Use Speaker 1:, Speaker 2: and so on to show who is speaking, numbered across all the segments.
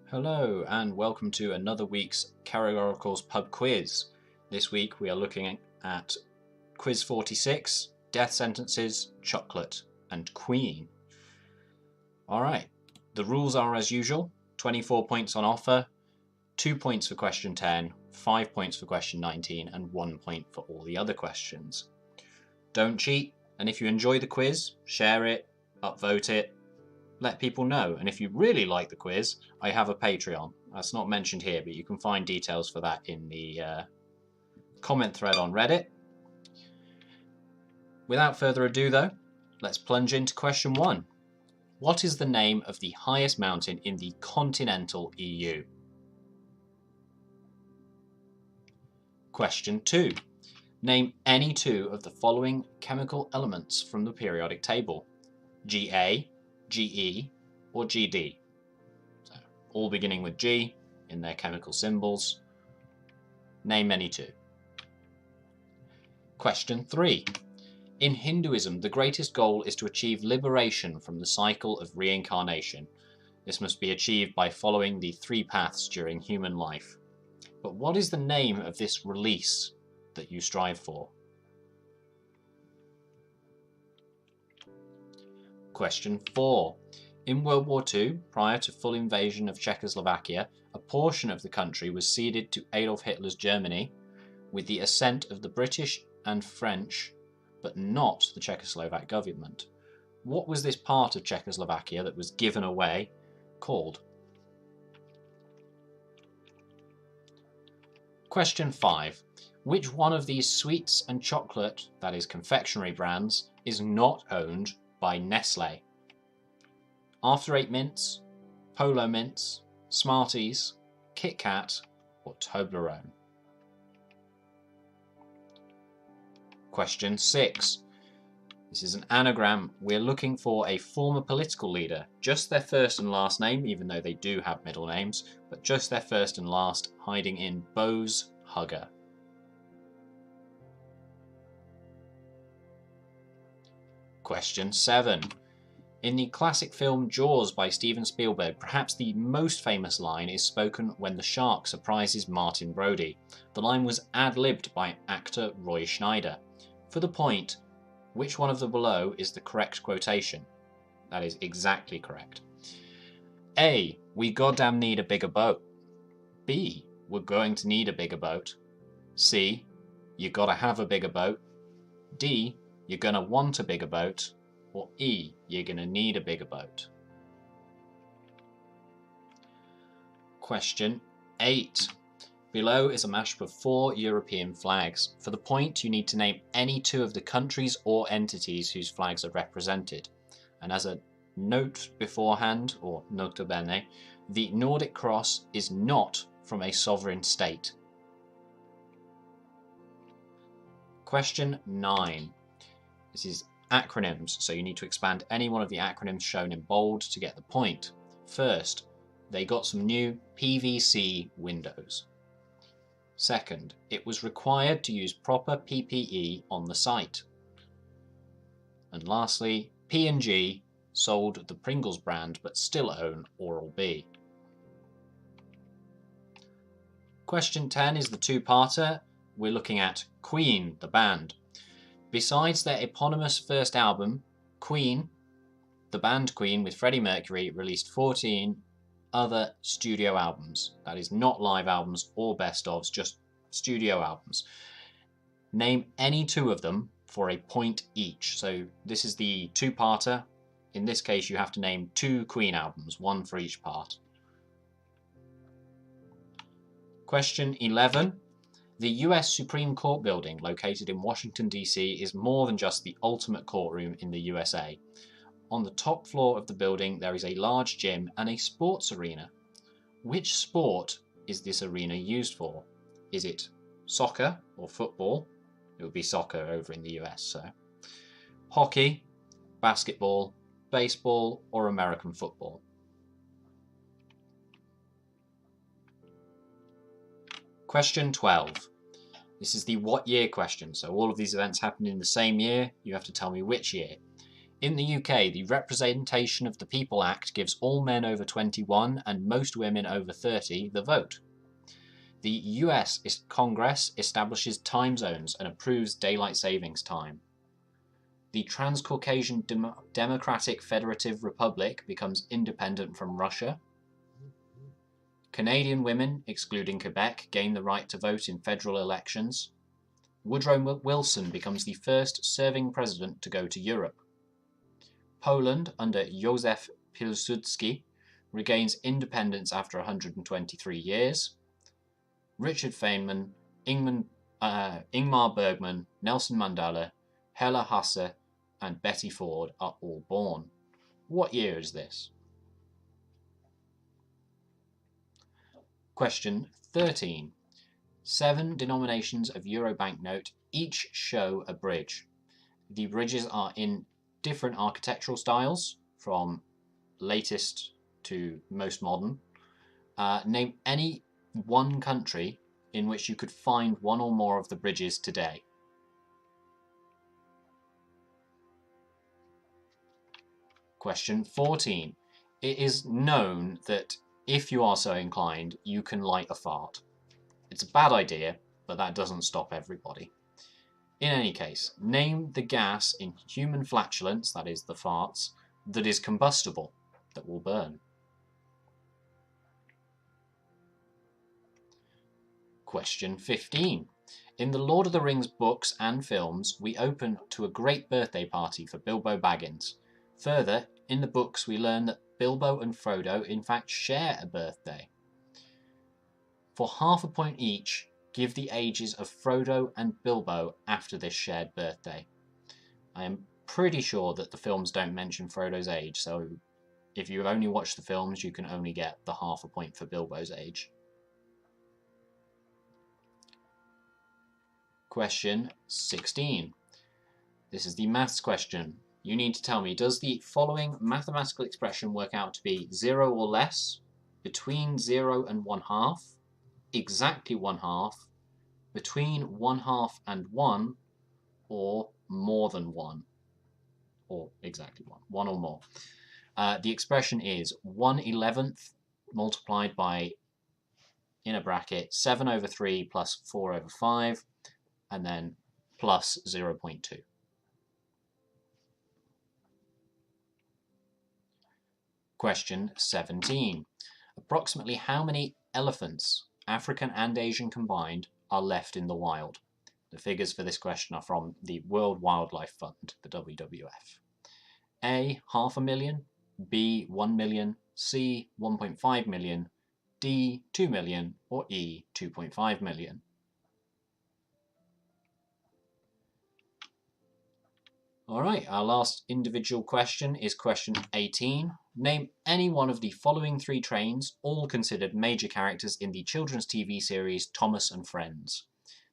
Speaker 1: Hello and welcome to another week's Categoricals pub quiz. This week we are looking at quiz 46, death sentences, chocolate and queen. Alright, the rules are as usual, 24 points on offer, 2 points for question 10, 5 points for question 19 and 1 point for all the other questions. Don't cheat, and if you enjoy the quiz, share it, upvote it, let people know. And if you really like the quiz, I have a Patreon. That's not mentioned here, but you can find details for that in the comment thread on Reddit. Without further ado though, let's plunge into question 1. What is the name of the highest mountain in the continental EU? Question 2. Name any two of the following chemical elements from the periodic table. Ga, Ge or Gd. So, all beginning with G in their chemical symbols. Name any two. Question 3. In Hinduism, the greatest goal is to achieve liberation from the cycle of reincarnation. This must be achieved by following the 3 paths during human life. But what is the name of this release that you strive for? Question 4. In World War II, prior to full invasion of Czechoslovakia, a portion of the country was ceded to Adolf Hitler's Germany with the assent of the British and French, but not the Czechoslovak government. What was this part of Czechoslovakia that was given away called? Question 5. Which one of these sweets and chocolate, that is confectionery brands, is not owned by Nestle? After 8 Mints, Polo Mints, Smarties, Kit Kat or Toblerone? Question 6. This is an anagram. We're looking for a former political leader. Just their first and last name, even though they do have middle names, but just their first and last, hiding in Bose Hugger. Question 7. In the classic film Jaws by Steven Spielberg, perhaps the most famous line is spoken when the shark surprises Martin Brody. The line was ad-libbed by actor Roy Schneider. For the point, which one of the below is the correct quotation? That is exactly correct. A. We goddamn need a bigger boat. B. We're going to need a bigger boat. C. You gotta have a bigger boat. D. You're going to want a bigger boat. Or E. You're going to need a bigger boat. Question 8. Below is a mashup of 4 European flags. For the point, you need to name any 2 of the countries or entities whose flags are represented. And as a note beforehand, or nota bene, the Nordic cross is not from a sovereign state. Question 9. This is acronyms, so you need to expand any one of the acronyms shown in bold to get the point. First, they got some new PVC windows. Second, it was required to use proper PPE on the site. And lastly, P&G sold the Pringles brand but still own Oral-B. Question 10 is the two-parter. We're looking at Queen, the band. Besides their eponymous first album, Queen, the band Queen with Freddie Mecury released 14 other studio albums. That is not live albums or best-ofs, just studio albums. Name any 2 of them for a point each. So this is the two-parter. In this case, you have to name 2 Queen albums, 1 for each part. Question 11. The US Supreme Court building, located in Washington D.C, is more than just the ultimate courtroom in the USA. On the top floor of the building, there is a large gym and a sports arena. Which sport is this arena used for? Is it soccer or football? It would be soccer over in the US, so. Hockey, basketball, baseball, or American football? Question 12. This is the what year question, so all of these events happened in the same year. You have to tell me which year. In the UK, the Representation of the People Act gives all men over 21 and most women over 30 the vote. The US Congress establishes time zones and approves daylight savings time. The Transcaucasian Democratic Federative Republic becomes independent from Russia. Canadian women, excluding Quebec, gain the right to vote in federal elections. Woodrow Wilson becomes the first serving president to go to Europe. Poland, under Józef Piłsudski, regains independence after 123 years. Richard Feynman, Ingmar Bergman, Nelson Mandela, Haasse, and Betty Ford are all born. What year is this? Question 13. 7 denominations of Euro banknote each show a bridge. The bridges are in different architectural styles, from latest to most modern. Name any one country in which you could find one or more of the bridges today. Question 14. It is known that if you are so inclined, you can light a fart. It's a bad idea, but that doesn't stop everybody. In any case, name the gas in human flatulence, that is the farts, that is combustible, that will burn. Question 15. In the Lord of the Rings books and films, we open to a great birthday party for Bilbo Baggins. Further, in the books we learn that Bilbo and Frodo in fact share a birthday. For half a point each, give the ages of Frodo and Bilbo after this shared birthday. I am pretty sure that the films don't mention Frodo's age, so if you've only watched the films, you can only get the half a point for Bilbo's age. Question 16. This is the maths question. You need to tell me, does the following mathematical expression work out to be 0 or less, between 0 and 1/2, exactly 1/2, between 1/2 and 1, or more than 1, or exactly 1 or more? The expression is 1/11 multiplied by, in a bracket, 7/3 plus 4/5, and then plus 0.2. Question 17. Approximately how many elephants, African and Asian combined, are left in the wild? The figures for this question are from the World Wildlife Fund, the WWF. A, 500,000, B, 1 million, C, 1.5 million, D, 2 million, or E, 2.5 million. Alright, our last individual question is question 18. Name any one of the following 3 trains, all considered major characters in the children's TV series Thomas and Friends.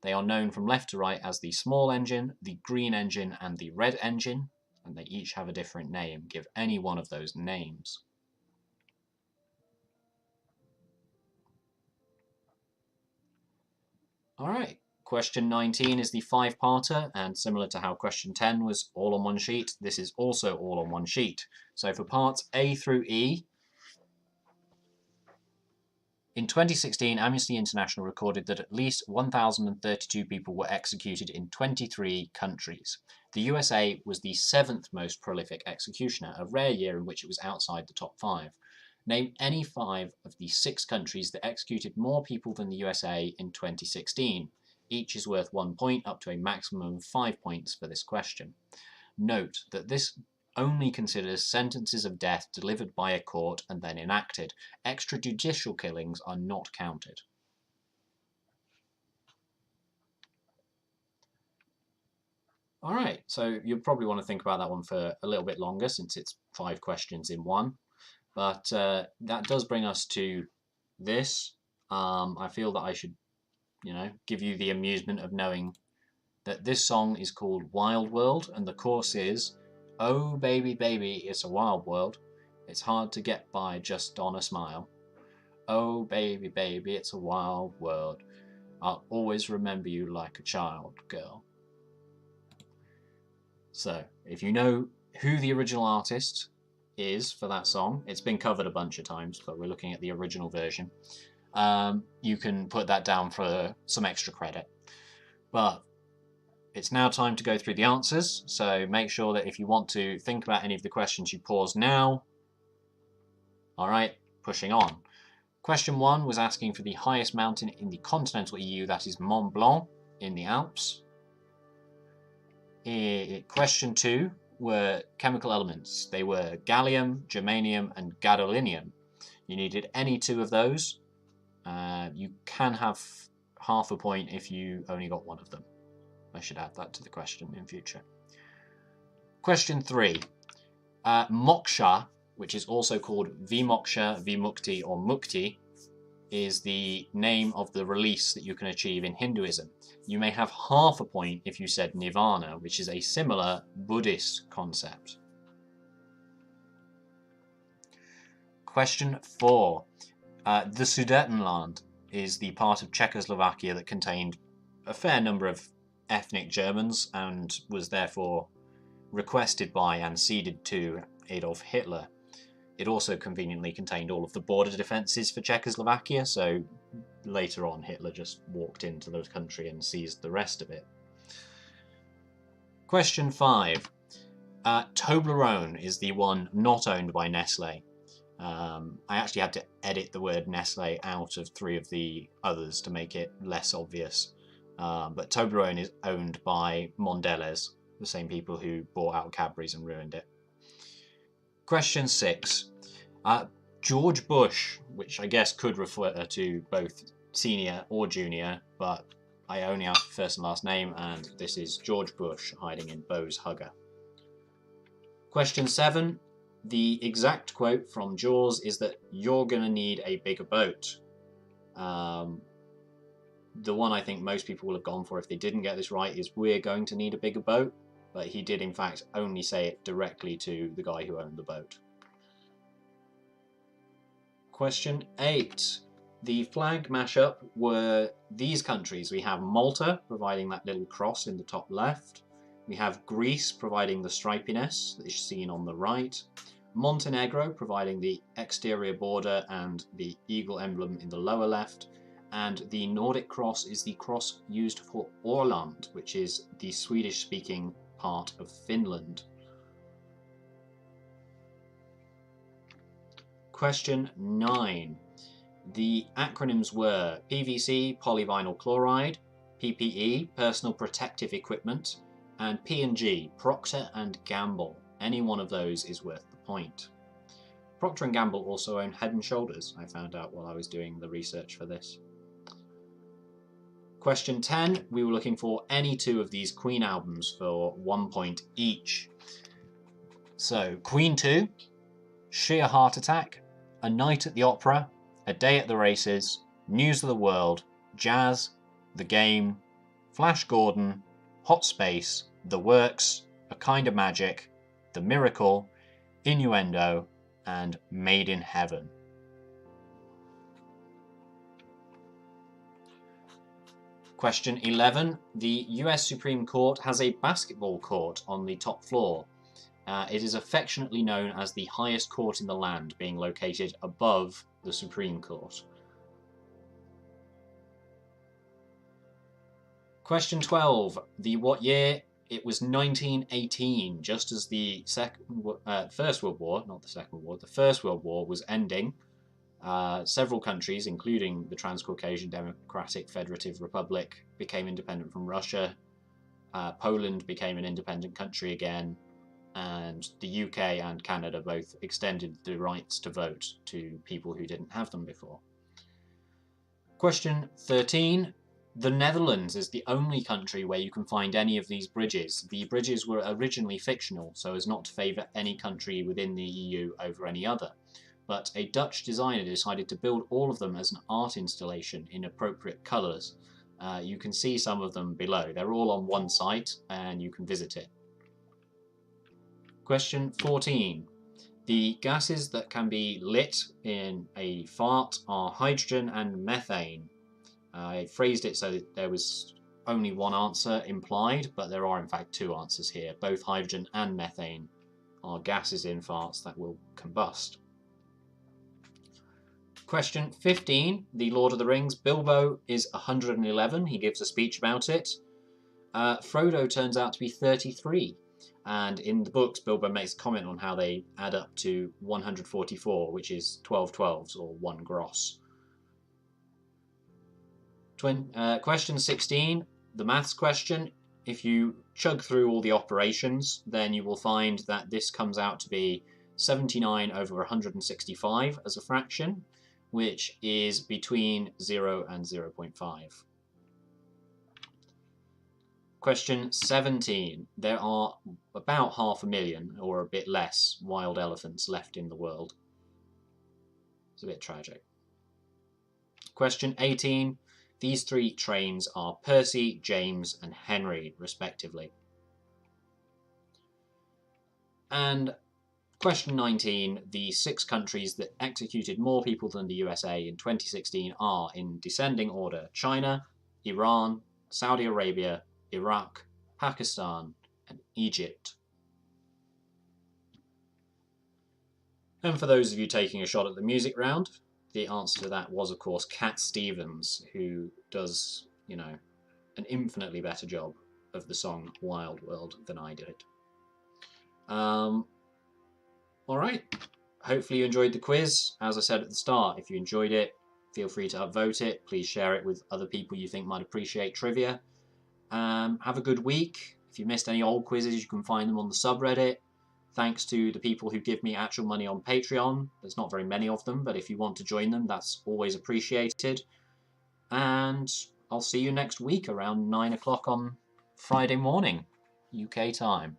Speaker 1: They are known from left to right as the small engine, the green engine, and the red engine, and they each have a different name. Give any one of those names. Alright. Question 19 is the 5-parter, and similar to how question 10 was all on one sheet, this is also all on one sheet. So for parts A through E, in 2016, Amnesty International recorded that at least 1,032 people were executed in 23 countries. The USA was the 7th most prolific executioner, a rare year in which it was outside the top 5. Name any 5 of the 6 countries that executed more people than the USA in 2016. Each is worth 1 point, up to a maximum of 5 points for this question. Note that this only considers sentences of death delivered by a court and then enacted. Extrajudicial killings are not counted. Alright, so you'll probably want to think about that one for a little bit longer since it's 5 questions in one. But that does bring us to this. I feel that I should, give you the amusement of knowing that this song is called Wild World, and the chorus is, "Oh baby, baby, it's a wild world. It's hard to get by just on a smile. Oh baby, baby, it's a wild world. I'll always remember you like a child, girl." So, if you know who the original artist is for that song. It's been covered a bunch of times, but we're looking at the original version. You can put that down for some extra credit. But it's now time to go through the answers, so make sure that if you want to think about any of the questions, you pause now. Alright, pushing on. Question 1 was asking for the highest mountain in the continental EU, that is Mont Blanc in the Alps. Question 2 were chemical elements. They were gallium, germanium and gadolinium. You needed any two of those. You can have half a point if you only got one of them. I should add that to the question in future. Question 3. Moksha, which is also called Vimoksha, Vimukti or Mukti, is the name of the release that you can achieve in Hinduism. You may have half a point if you said Nirvana, which is a similar Buddhist concept. Question 4. The Sudetenland is the part of Czechoslovakia that contained a fair number of ethnic Germans and was therefore requested by and ceded to Adolf Hitler. It also conveniently contained all of the border defences for Czechoslovakia, so later on Hitler just walked into the country and seized the rest of it. Question 5. Toblerone is the one not owned by Nestle. I actually had to edit the word Nestle out of 3 of the others to make it less obvious. But Toblerone is owned by Mondelez, the same people who bought out Cadbury's and ruined it. Question 6. George Bush, which I guess could refer to both senior or junior, but I only have first and last name, and this is George Bush hiding in Bo's Hugger. Question 7. The exact quote from Jaws is that you're going to need a bigger boat. The one I think most people will have gone for if they didn't get this right is we're going to need a bigger boat, but he did in fact only say it directly to the guy who owned the boat. Question 8. The flag mashup were these countries. We have Malta providing that little cross in the top left. We have Greece providing the stripiness that is seen on the right. Montenegro providing the exterior border and the eagle emblem in the lower left. And the Nordic cross is the cross used for Åland, which is the Swedish-speaking part of Finland. Question 9. The acronyms were PVC, polyvinyl chloride, PPE, personal protective equipment, and P&G, Procter and Gamble. Any one of those is worth the point. Procter and Gamble also own Head & Shoulders, I found out while I was doing the research for this. Question 10, we were looking for any 2 of these Queen albums for 1 point each. So, Queen 2, Sheer Heart Attack, A Night at the Opera, A Day at the Races, News of the World, Jazz, The Game, Flash Gordon, Hot Space, The Works, A Kind of Magic, The Miracle, Innuendo, and Made in Heaven. Question 11. The US Supreme Court has a basketball court on the top floor. It is affectionately known as the highest court in the land, being located above the Supreme Court. Question 12. The what year? It was 1918, just as the First World War, not the Second World War, the First World War was ending. Several countries, including the Transcaucasian Democratic Federative Republic, became independent from Russia. Poland became an independent country again, and the UK and Canada both extended the rights to vote to people who didn't have them before. Question 13. The Netherlands is the only country where you can find any of these bridges. The bridges were originally fictional, so as not to favour any country within the EU over any other. But a Dutch designer decided to build all of them as an art installation in appropriate colours. You can see some of them below. They're all on one site and you can visit it. Question 14. The gases that can be lit in a fart are hydrogen and methane. I phrased it so that there was only one answer implied, but there are in fact 2 answers here. Both hydrogen and methane are gases in farts that will combust. Question 15, The Lord of the Rings. Bilbo is 111. He gives a speech about it. Frodo turns out to be 33. And in the books, Bilbo makes a comment on how they add up to 144, which is 12 12s, or 1 gross. Question 16, the maths question. If you chug through all the operations, then you will find that this comes out to be 79 over 165 as a fraction, which is between 0 and 0.5. Question 17. There are about 500,000, or a bit less, wild elephants left in the world. It's a bit tragic. Question 18. These 3 trains are Percy, James, and Henry, respectively. And question 19. The 6 countries that executed more people than the USA in 2016 are, in descending order, China, Iran, Saudi Arabia, Iraq, Pakistan, and Egypt. And for those of you taking a shot at the music round, the answer to that was, of course, Cat Stevens, who does, you know, an infinitely better job of the song Wild World than I did. Alright, hopefully you enjoyed the quiz. As I said at the start, if you enjoyed it, feel free to upvote it. Please share it with other people you think might appreciate trivia. Have a good week. If you missed any old quizzes, you can find them on the subreddit. Thanks to the people who give me actual money on Patreon. There's not very many of them, but if you want to join them, that's always appreciated. And I'll see you next week around 9 o'clock on Friday morning, UK time.